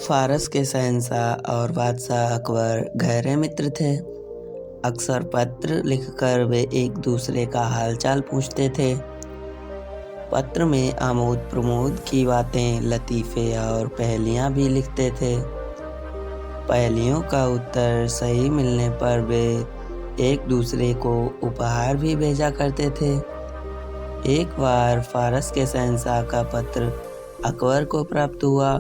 फारस के शहंशाह और बादशाह अकबर गहरे मित्र थे। अक्सर पत्र लिखकर वे एक दूसरे का हालचाल पूछते थे। पत्र में आमोद प्रमोद की बातें, लतीफ़े और पहेलियाँ भी लिखते थे। पहेलियों का उत्तर सही मिलने पर वे एक दूसरे को उपहार भी भेजा करते थे। एक बार फारस के शहंशाह का पत्र अकबर को प्राप्त हुआ,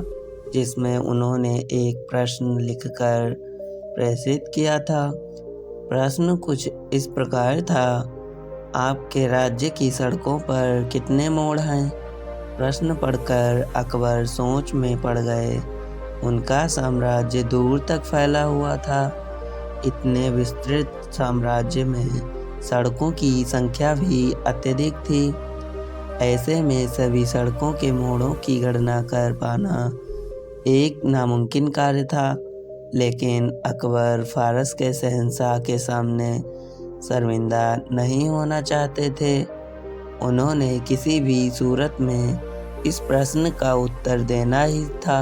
जिसमें उन्होंने एक प्रश्न लिखकर प्रेषित किया था। प्रश्न कुछ इस प्रकार था: आपके राज्य की सड़कों पर कितने मोड़ हैं? प्रश्न पढ़कर अकबर सोच में पड़ गए। उनका साम्राज्य दूर तक फैला हुआ था। इतने विस्तृत साम्राज्य में सड़कों की संख्या भी अत्यधिक थी। ऐसे में सभी सड़कों के मोड़ों की गणना कर पाना एक नामुमकिन कार्य था। लेकिन अकबर फारस के शहंशाह के सामने शर्मिंदा नहीं होना चाहते थे। उन्होंने किसी भी सूरत में इस प्रश्न का उत्तर देना ही था।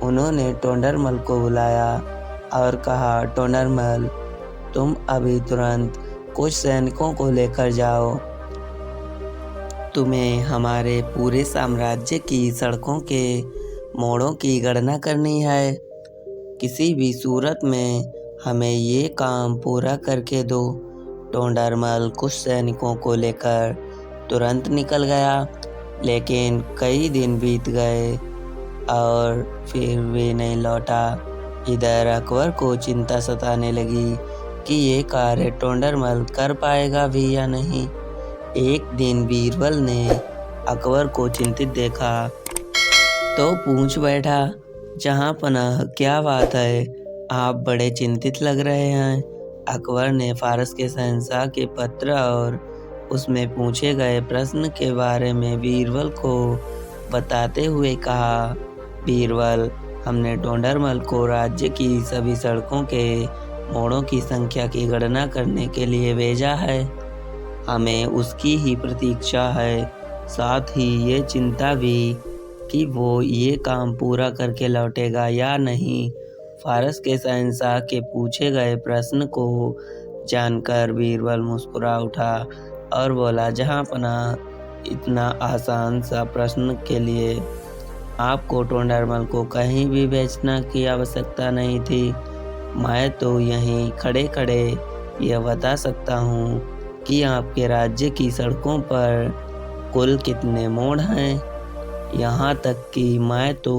उन्होंने टोडरमल को बुलाया और कहा, टोडरमल, तुम अभी तुरंत कुछ सैनिकों को लेकर जाओ। तुम्हें हमारे पूरे साम्राज्य की सड़कों के मोड़ों की गणना करनी है। किसी भी सूरत में हमें ये काम पूरा करके दो। टोडरमल कुछ सैनिकों को लेकर तुरंत निकल गया, लेकिन कई दिन बीत गए और फिर वे नहीं लौटा। इधर अकबर को चिंता सताने लगी कि ये कार्य टोडरमल कर पाएगा भी या नहीं। एक दिन बीरबल ने अकबर को चिंतित देखा तो पूछ बैठा, जहाँ पनाह, क्या बात है? आप बड़े चिंतित लग रहे हैं। अकबर ने फारस के शहंशाह के पत्र और उसमें पूछे गए प्रश्न के बारे में बीरबल को बताते हुए कहा, बीरबल, हमने टोडरमल को राज्य की सभी सड़कों के मोड़ों की संख्या की गणना करने के लिए भेजा है। हमें उसकी ही प्रतीक्षा है, साथ ही ये चिंता भी कि वो ये काम पूरा करके लौटेगा या नहीं। फारस के शहंशाह के पूछे गए प्रश्न को जानकर बीरबल मुस्कुरा उठा और बोला, जहाँ पनाह, इतना आसान सा प्रश्न के लिए आपको टोडरमल को कहीं भी भेजने की आवश्यकता नहीं थी। मैं तो यहीं खड़े खड़े यह बता सकता हूँ कि आपके राज्य की सड़कों पर कुल कितने मोड़ हैं। यहाँ तक कि मैं तो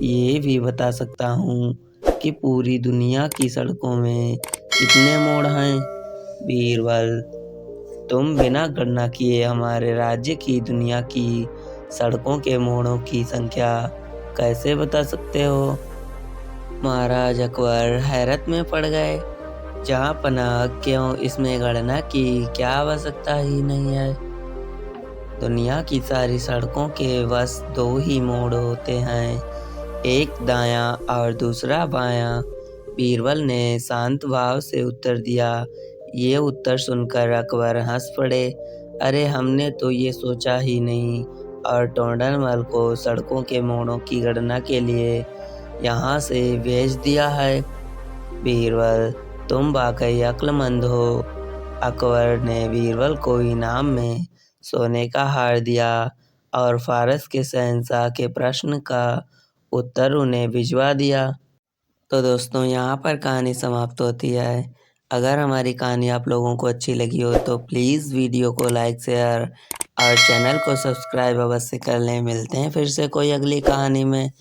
ये भी बता सकता हूँ कि पूरी दुनिया की सड़कों में कितने मोड़ हैं। बीरबल, तुम बिना गणना किए हमारे राज्य की दुनिया की सड़कों के मोड़ों की संख्या कैसे बता सकते हो? महाराज अकबर हैरत में पड़ गए। जहाँ पनाह, क्यों इसमें गणना की क्या आवश्यकता ही नहीं है। दुनिया की सारी सड़कों के बस दो ही मोड़ होते हैं, एक दायां और दूसरा बायां। बीरबल ने शांत भाव से उत्तर दिया। ये उत्तर सुनकर अकबर हंस पड़े। अरे, हमने तो ये सोचा ही नहीं और टोडरमल को सड़कों के मोड़ों की गणना के लिए यहाँ से भेज दिया है। बीरबल, तुम वाकई अक्लमंद हो। अकबर ने बीरबल को इनाम में सोने का हार दिया और फारस के शहंशाह के प्रश्न का उत्तर उन्हें भिजवा दिया। तो दोस्तों, यहाँ पर कहानी समाप्त होती है। अगर हमारी कहानी आप लोगों को अच्छी लगी हो तो प्लीज़ वीडियो को लाइक, शेयर और चैनल को सब्सक्राइब अवश्य कर लें। मिलते हैं फिर से कोई अगली कहानी में।